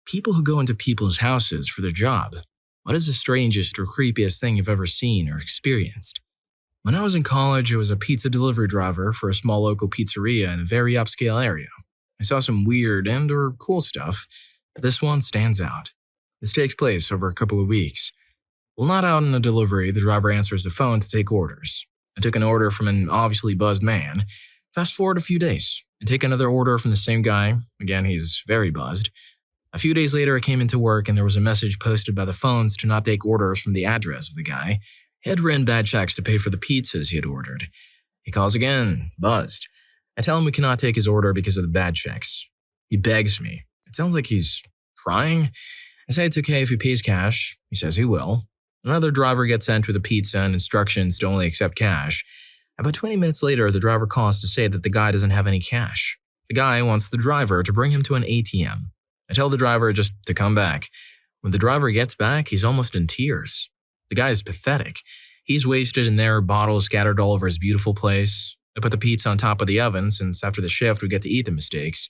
People who go into people's houses for their job. What is the strangest or creepiest thing you've ever seen or experienced? When I was in college, I was a pizza delivery driver for a small local pizzeria in a very upscale area. I saw some weird and or cool stuff, but this one stands out. This takes place over a couple of weeks. While not out on a delivery, the driver answers the phone to take orders. I took an order from an obviously buzzed man. Fast forward a few days. I take another order from the same guy. Again, he's very buzzed. A few days later, I came into work and there was a message posted by the phones to not take orders from the address of the guy. He had written bad checks to pay for the pizzas he had ordered. He calls again, buzzed. I tell him we cannot take his order because of the bad checks. He begs me. It sounds like he's crying. I say it's okay if he pays cash. He says he will. Another driver gets sent with a pizza and instructions to only accept cash. About 20 minutes later, the driver calls to say that the guy doesn't have any cash. The guy wants the driver to bring him to an ATM. I tell the driver just to come back. When the driver gets back, he's almost in tears. The guy is pathetic. He's wasted and there are bottles scattered all over his beautiful place. I put the pizza on top of the oven since after the shift we get to eat the mistakes.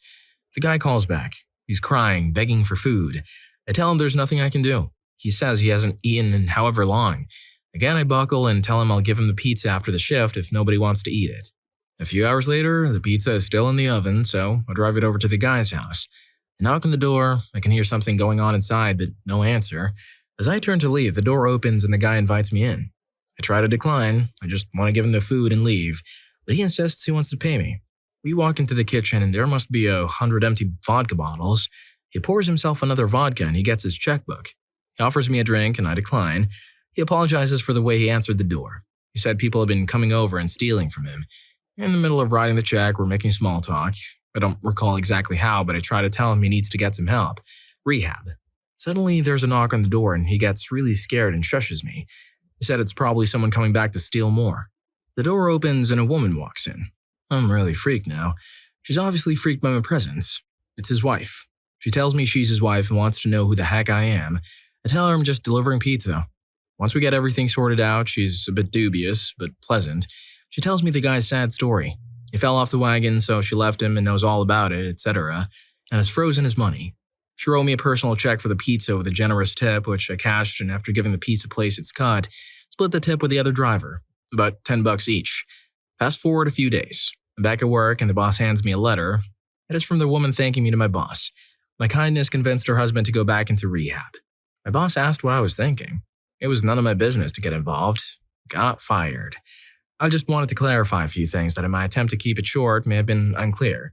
The guy calls back. He's crying, begging for food. I tell him there's nothing I can do. He says he hasn't eaten in however long. Again, I buckle and tell him I'll give him the pizza after the shift if nobody wants to eat it. A few hours later, the pizza is still in the oven, so I drive it over to the guy's house. I knock on the door. I can hear something going on inside, but no answer. As I turn to leave, the door opens and the guy invites me in. I try to decline. I just want to give him the food and leave, but he insists he wants to pay me. We walk into the kitchen and there must be 100 empty vodka bottles. He pours himself another vodka and he gets his checkbook. He offers me a drink and I decline. He apologizes for the way he answered the door. He said people had been coming over and stealing from him. In the middle of writing the check, we're making small talk. I don't recall exactly how, but I try to tell him he needs to get some help. Rehab. Suddenly, there's a knock on the door and he gets really scared and shushes me. He said it's probably someone coming back to steal more. The door opens and a woman walks in. I'm really freaked now. She's obviously freaked by my presence. It's his wife. She tells me she's his wife and wants to know who the heck I am. I tell her I'm just delivering pizza. Once we get everything sorted out, she's a bit dubious, but pleasant. She tells me the guy's sad story. He fell off the wagon, so she left him and knows all about it, etc., and has frozen his money. She wrote me a personal check for the pizza with a generous tip, which I cashed, and after giving the pizza place its cut, split the tip with the other driver, about $10 each. Fast forward a few days. I'm back at work, and the boss hands me a letter. It is from the woman thanking me to my boss. My kindness convinced her husband to go back into rehab. My boss asked what I was thinking. It was none of my business to get involved. Got fired. I just wanted to clarify a few things that in my attempt to keep it short may have been unclear.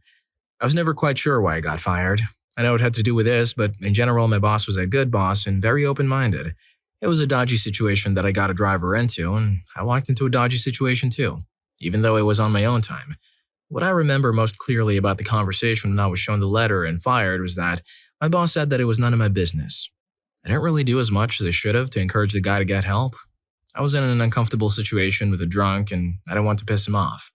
I was never quite sure why I got fired. I know it had to do with this, but in general, my boss was a good boss and very open-minded. It was a dodgy situation that I got a driver into, and I walked into a dodgy situation too, even though it was on my own time. What I remember most clearly about the conversation when I was shown the letter and fired was that my boss said that it was none of my business. I didn't really do as much as I should have to encourage the guy to get help. I was in an uncomfortable situation with a drunk and I didn't want to piss him off.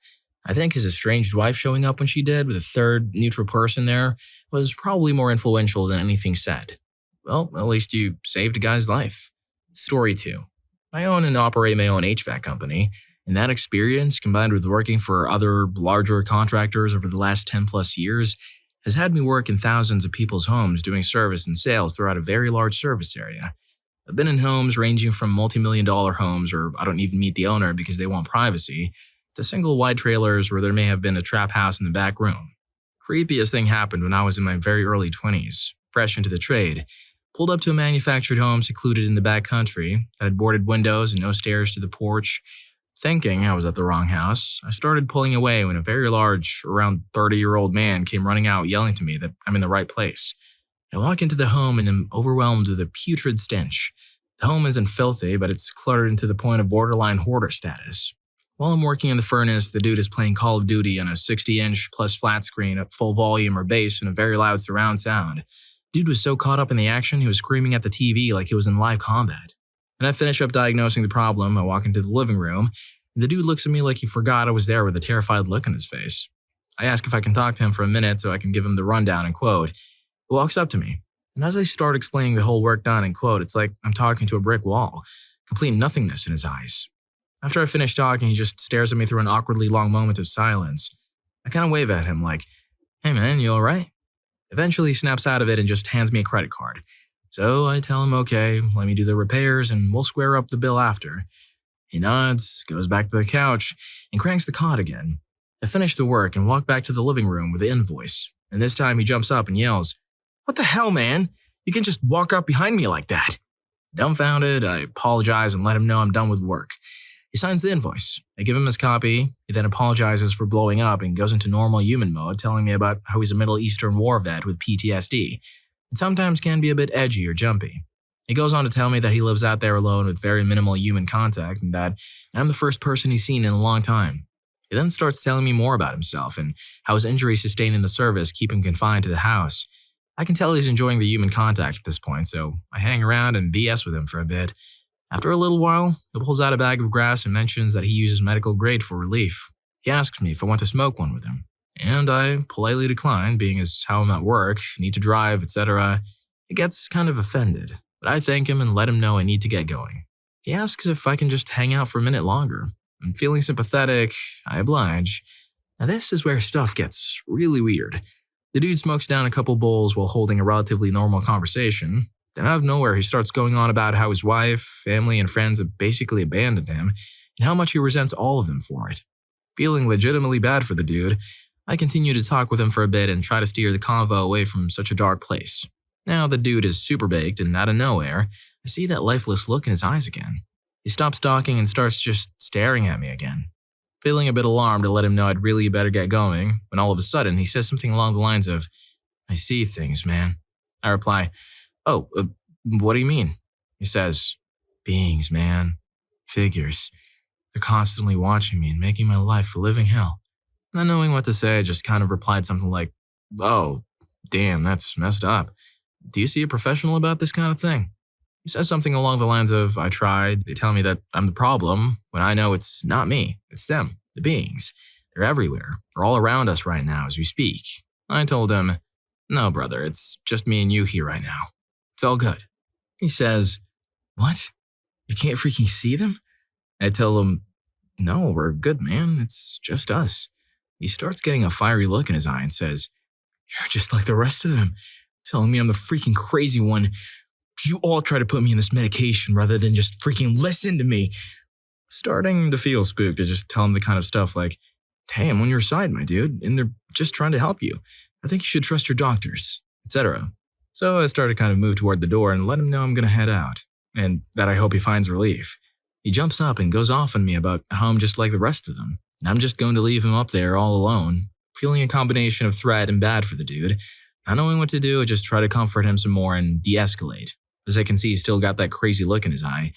I think his estranged wife showing up when she did with a third neutral person there was probably more influential than anything said. Well, at least you saved a guy's life. Story 2. I own and operate my own HVAC company, and that experience, combined with working for other larger contractors over the last 10 plus years, has had me work in thousands of people's homes doing service and sales throughout a very large service area. I've been in homes ranging from multi-million-dollar homes where I don't even meet the owner because they want privacy, to single wide trailers where there may have been a trap house in the back room. Creepiest thing happened when I was in my very early 20s, fresh into the trade. Pulled up to a manufactured home secluded in the back country that had boarded windows and no stairs to the porch. Thinking I was at the wrong house, I started pulling away when a very large, around 30-year-old man came running out yelling to me that I'm in the right place. I walk into the home and am overwhelmed with a putrid stench. The home isn't filthy, but it's cluttered into the point of borderline hoarder status. While I'm working in the furnace, the dude is playing Call of Duty on a 60-inch plus flat screen at full volume or bass and a very loud surround sound. Dude was so caught up in the action, he was screaming at the TV like he was in live combat. When I finish up diagnosing the problem, I walk into the living room, and the dude looks at me like he forgot I was there with a terrified look on his face. I ask if I can talk to him for a minute so I can give him the rundown and quote. He walks up to me, and as I start explaining the whole work done and quote, it's like I'm talking to a brick wall, complete nothingness in his eyes. After I finish talking, he just stares at me through an awkwardly long moment of silence. I kind of wave at him like, "Hey man, you alright?" Eventually, he snaps out of it and just hands me a credit card. So I tell him, okay, let me do the repairs and we'll square up the bill after. He nods, goes back to the couch, and cranks the cod again. I finish the work and walk back to the living room with the invoice, and this time he jumps up and yells, "What the hell, man? You can just walk up behind me like that." Dumbfounded, I apologize and let him know I'm done with work. He signs the invoice. I give him his copy. He then apologizes for blowing up and goes into normal human mode, telling me about how he's a Middle Eastern war vet with PTSD, and sometimes can be a bit edgy or jumpy. He goes on to tell me that he lives out there alone with very minimal human contact and that I'm the first person he's seen in a long time. He then starts telling me more about himself and how his injuries sustained in the service keep him confined to the house. I can tell he's enjoying the human contact at this point, so I hang around and BS with him for a bit. After a little while, he pulls out a bag of grass and mentions that he uses medical grade for relief. He asks me if I want to smoke one with him, and I politely decline, being as how I'm at work, need to drive, etc. He gets kind of offended, but I thank him and let him know I need to get going. He asks if I can just hang out for a minute longer, and feeling sympathetic, I oblige. Now this is where stuff gets really weird. The dude smokes down a couple bowls while holding a relatively normal conversation. Then out of nowhere, he starts going on about how his wife, family, and friends have basically abandoned him, and how much he resents all of them for it. Feeling legitimately bad for the dude, I continue to talk with him for a bit and try to steer the convo away from such a dark place. Now the dude is super baked, and out of nowhere, I see that lifeless look in his eyes again. He stops talking and starts just staring at me again. Feeling a bit alarmed to let him know I'd really better get going, when all of a sudden he says something along the lines of, "I see things, man." I reply, "Oh, what do you mean?" He says, "Beings, man. Figures. They're constantly watching me and making my life a living hell." Not knowing what to say, I just kind of replied something like, "Oh, damn, that's messed up. Do you see a professional about this kind of thing?" He says something along the lines of, "I tried. They tell me that I'm the problem, when I know it's not me. It's them, the beings. They're everywhere. They're all around us right now as we speak." I told him, "No, brother, it's just me and you here right now. It's all good." He says, "What? You can't freaking see them?" I tell him, "No, we're good, man. It's just us." He starts getting a fiery look in his eye and says, "You're just like the rest of them, telling me I'm the freaking crazy one. You all try to put me in this medication rather than just freaking listen to me." Starting to feel spooked to just tell him the kind of stuff like, "Hey, I'm on your side, my dude, and they're just trying to help you. I think you should trust your doctors," etc. So I started to kind of move toward the door and let him know I'm going to head out, and that I hope he finds relief. He jumps up and goes off on me about how I'm just like the rest of them, and I'm just going to leave him up there all alone, feeling a combination of threat and bad for the dude. Not knowing what to do, I just try to comfort him some more and de-escalate. As I can see, he's still got that crazy look in his eye.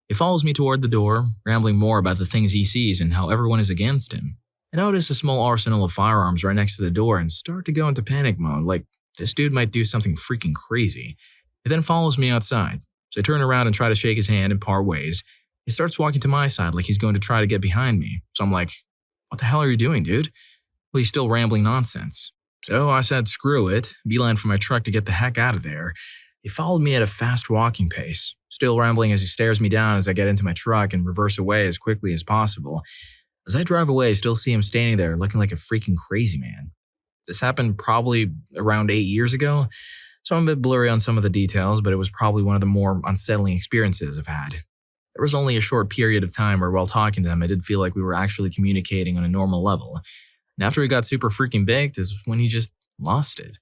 He follows me toward the door, rambling more about the things he sees and how everyone is against him. I notice a small arsenal of firearms right next to the door and start to go into panic mode, like this dude might do something freaking crazy. He then follows me outside, so I turn around and try to shake his hand and part ways. He starts walking to my side like he's going to try to get behind me, so I'm like, "What the hell are you doing, dude?" Well, he's still rambling nonsense. So I said, "Screw it," beeline for my truck to get the heck out of there. He followed me at a fast walking pace, still rambling as he stares me down as I get into my truck and reverse away as quickly as possible. As I drive away, I still see him standing there looking like a freaking crazy man. This happened probably around 8 years ago, so I'm a bit blurry on some of the details, but it was probably one of the more unsettling experiences I've had. There was only a short period of time where while talking to him, I did feel like we were actually communicating on a normal level. And after he got super freaking baked is when he just lost it.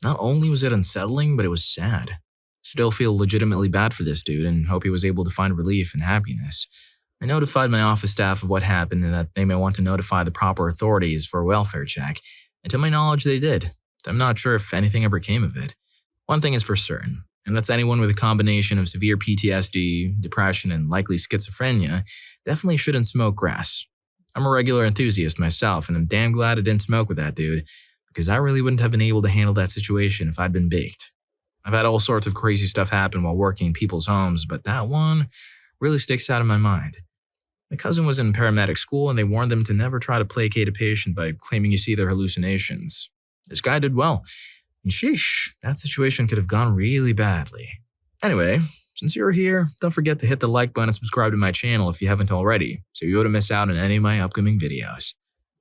Not only was it unsettling, but it was sad. Still feel legitimately bad for this dude and hope he was able to find relief and happiness. I notified my office staff of what happened and that they may want to notify the proper authorities for a welfare check, and to my knowledge they did. I'm not sure if anything ever came of it. One thing is for certain, and that's anyone with a combination of severe PTSD, depression, and likely schizophrenia definitely shouldn't smoke grass. I'm a regular enthusiast myself, and I'm damn glad I didn't smoke with that dude, because I really wouldn't have been able to handle that situation if I'd been baked. I've had all sorts of crazy stuff happen while working in people's homes, but that one really sticks out in my mind. My cousin was in paramedic school and they warned them to never try to placate a patient by claiming you see their hallucinations. This guy did well, and sheesh, that situation could have gone really badly. Anyway, since you're here, don't forget to hit the like button and subscribe to my channel if you haven't already, so you won't miss out on any of my upcoming videos.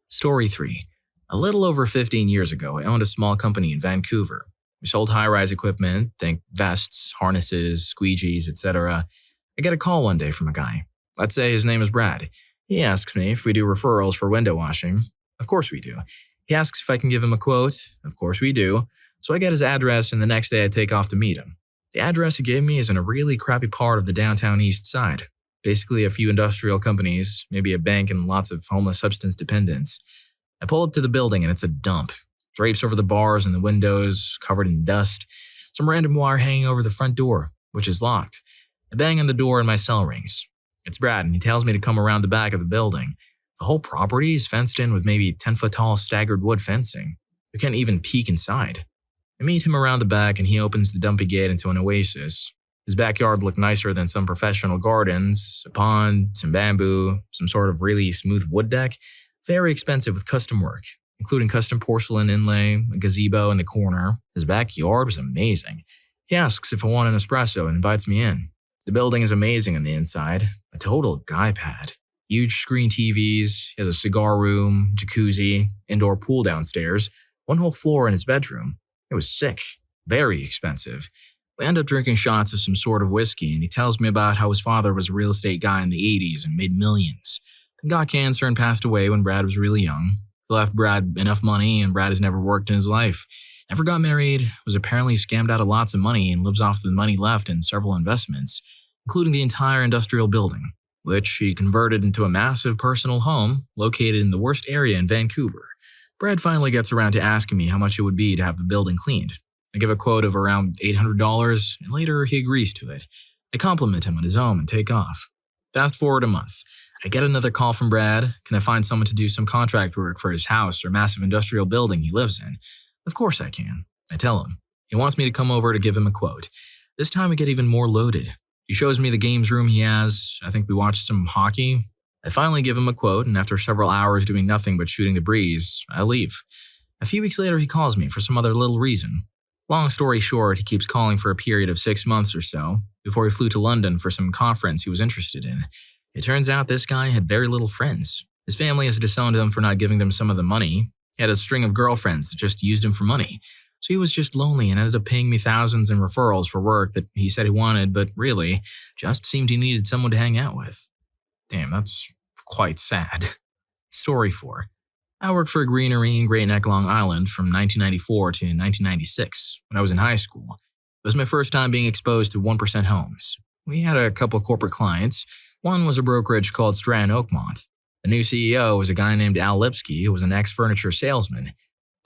Story 3. A little over 15 years ago, I owned a small company in Vancouver. We sold high-rise equipment, think vests, harnesses, squeegees, etc. I get a call one day from a guy. Let's say his name is Brad. He asks me if we do referrals for window washing. Of course we do. He asks if I can give him a quote. Of course we do. So I get his address and the next day I take off to meet him. The address he gave me is in a really crappy part of the downtown east side. Basically a few industrial companies, maybe a bank and lots of homeless substance dependents. I pull up to the building and it's a dump. Drapes over the bars and the windows, covered in dust. Some random wire hanging over the front door, which is locked. I bang on the door and my cell rings. It's Brad and he tells me to come around the back of the building. The whole property is fenced in with maybe 10-foot tall staggered wood fencing. You can't even peek inside. I meet him around the back and he opens the dumpy gate into an oasis. His backyard looked nicer than some professional gardens, a pond, some bamboo, some sort of really smooth wood deck, very expensive with custom work, including custom porcelain inlay, a gazebo in the corner. His backyard was amazing. He asks if I want an espresso and invites me in. The building is amazing on the inside, a total guy pad. Huge screen TVs, he has a cigar room, jacuzzi, indoor pool downstairs, one whole floor in his bedroom. It was sick, very expensive. We end up drinking shots of some sort of whiskey and he tells me about how his father was a real estate guy in the 80s and made millions. He got cancer and passed away when Brad was really young. He left Brad enough money and Brad has never worked in his life. Never got married, was apparently scammed out of lots of money and lives off the money left in several investments, including the entire industrial building, which he converted into a massive personal home located in the worst area in Vancouver. Brad finally gets around to asking me how much it would be to have the building cleaned. I give a quote of around $800, and later he agrees to it. I compliment him on his home and take off. Fast forward a month. I get another call from Brad. Can I find someone to do some contract work for his house or massive industrial building he lives in? Of course I can. I tell him. He wants me to come over to give him a quote. This time we get even more loaded. He shows me the games room he has. I think we watched some hockey. I finally give him a quote, and after several hours doing nothing but shooting the breeze, I leave. A few weeks later, he calls me for some other little reason. Long story short, he keeps calling for a period of 6 months or so, before he flew to London for some conference he was interested in. It turns out this guy had very little friends. His family has disowned him for not giving them some of the money. He had a string of girlfriends that just used him for money. So he was just lonely and ended up paying me thousands in referrals for work that he said he wanted, but really, just seemed he needed someone to hang out with. Damn, that's quite sad. Story 4. I worked for a greenery in Great Neck, Long Island from 1994 to 1996 when I was in high school. It was my first time being exposed to 1% homes. We had a couple corporate clients. One was a brokerage called Stratton Oakmont. The new CEO was a guy named Al Lipsky who was an ex-furniture salesman.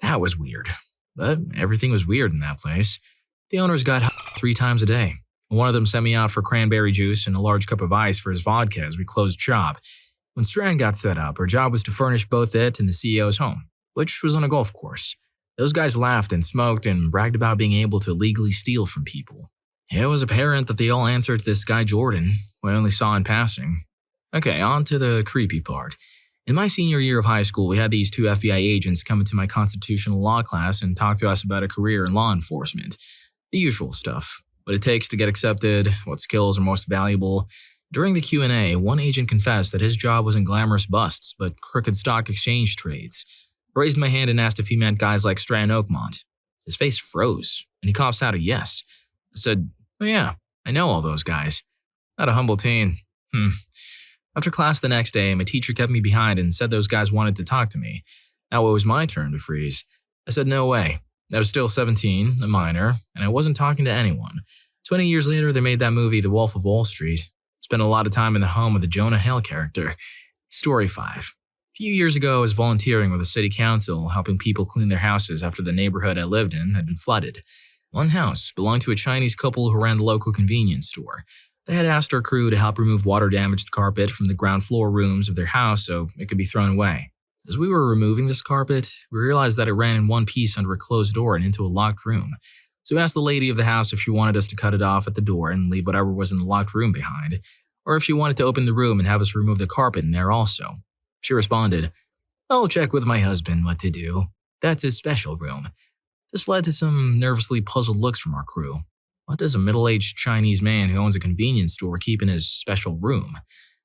That was weird. But everything was weird in that place. The owners got high 3 times a day. One of them sent me out for cranberry juice and a large cup of ice for his vodka as we closed shop. When Strand got set up, our job was to furnish both it and the CEO's home, which was on a golf course. Those guys laughed and smoked and bragged about being able to legally steal from people. It was apparent that they all answered to this guy Jordan, who I only saw in passing. Okay, on to the creepy part. In my senior year of high school, we had these 2 FBI agents come into my constitutional law class and talk to us about a career in law enforcement. The usual stuff. What it takes to get accepted, what skills are most valuable. During the Q&A, one agent confessed that his job wasn't glamorous busts, but crooked stock exchange trades. I raised my hand and asked if he meant guys like Stratton Oakmont. His face froze, and he coughs out a yes. I said, "Oh yeah, I know all those guys." Not a humble teen. After class the next day, my teacher kept me behind and said those guys wanted to talk to me. Now it was my turn to freeze. I said no way. I was still 17, a minor, and I wasn't talking to anyone. 20 years later, they made that movie, The Wolf of Wall Street. Spent a lot of time in the home of the Jonah Hill character. Story 5. A few years ago, I was volunteering with the city council, helping people clean their houses after the neighborhood I lived in had been flooded. One house belonged to a Chinese couple who ran the local convenience store. They had asked our crew to help remove water-damaged carpet from the ground floor rooms of their house so it could be thrown away. As we were removing this carpet, we realized that it ran in one piece under a closed door and into a locked room. So we asked the lady of the house if she wanted us to cut it off at the door and leave whatever was in the locked room behind, or if she wanted to open the room and have us remove the carpet in there also. She responded, "I'll check with my husband what to do. That's his special room." This led to some nervously puzzled looks from our crew. What does a middle-aged Chinese man who owns a convenience store keep in his special room?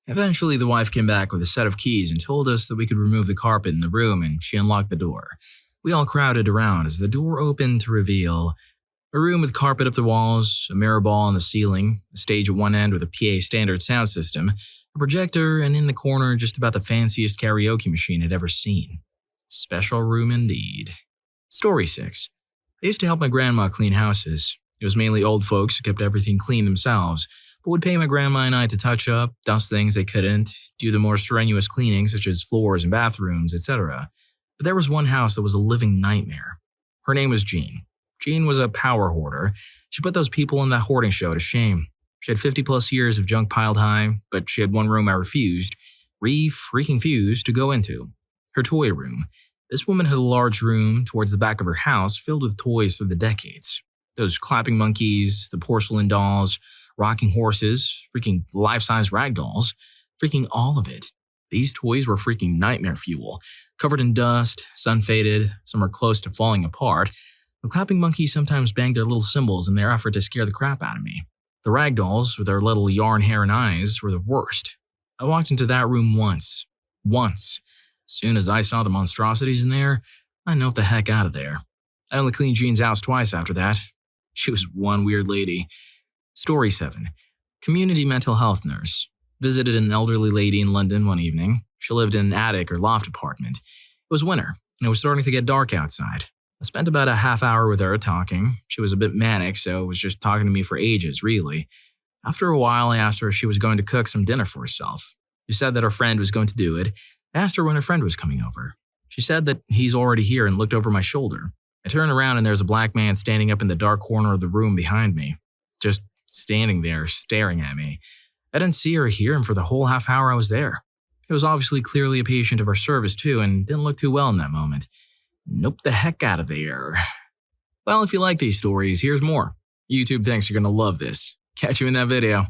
Eventually, the wife came back with a set of keys and told us that we could remove the carpet in the room, and she unlocked the door. We all crowded around as the door opened to reveal A room with carpet up the walls, a mirror ball on the ceiling, a stage at one end with a PA standard sound system, a projector, and in the corner just about the fanciest karaoke machine I'd ever seen. Special room indeed. Story 6. I used to help my grandma clean houses. It was mainly old folks who kept everything clean themselves, but would pay my grandma and I to touch up, dust things they couldn't, do the more strenuous cleaning such as floors and bathrooms, etc. But there was one house that was a living nightmare. Her name was Jean. Jean was a power hoarder. She put those people in that hoarding show to shame. She had 50 plus years of junk piled high, but she had one room I refused, freaking fused, to go into. Her toy room. This woman had a large room towards the back of her house filled with toys through the decades. Those clapping monkeys, the porcelain dolls, rocking horses, freaking life-size rag dolls, freaking all of it. These toys were freaking nightmare fuel, covered in dust, sun-faded, some were close to falling apart. The clapping monkeys sometimes banged their little cymbals in their effort to scare the crap out of me. The rag dolls, with their little yarn hair and eyes, were the worst. I walked into that room once. Once. As soon as I saw the monstrosities in there, I noped the heck out of there. I only cleaned Jean's house twice after that. She was one weird lady. Story 7. Community mental health nurse. Visited an elderly lady in London one evening. She lived in an attic or loft apartment. It was winter, and it was starting to get dark outside. I spent about a half hour with her talking. She was a bit manic, so was just talking to me for ages, really. After a while, I asked her if she was going to cook some dinner for herself. She said that her friend was going to do it. I asked her when her friend was coming over. She said that he's already here and looked over my shoulder. I turned around and there's a black man standing up in the dark corner of the room behind me. Just standing there, staring at me. I didn't see or hear him for the whole half hour I was there. He was obviously clearly a patient of our service too and didn't look too well in that moment. Nope the heck out of there. Well, if you like these stories, here's more. YouTube thinks you're gonna love this. Catch you in that video.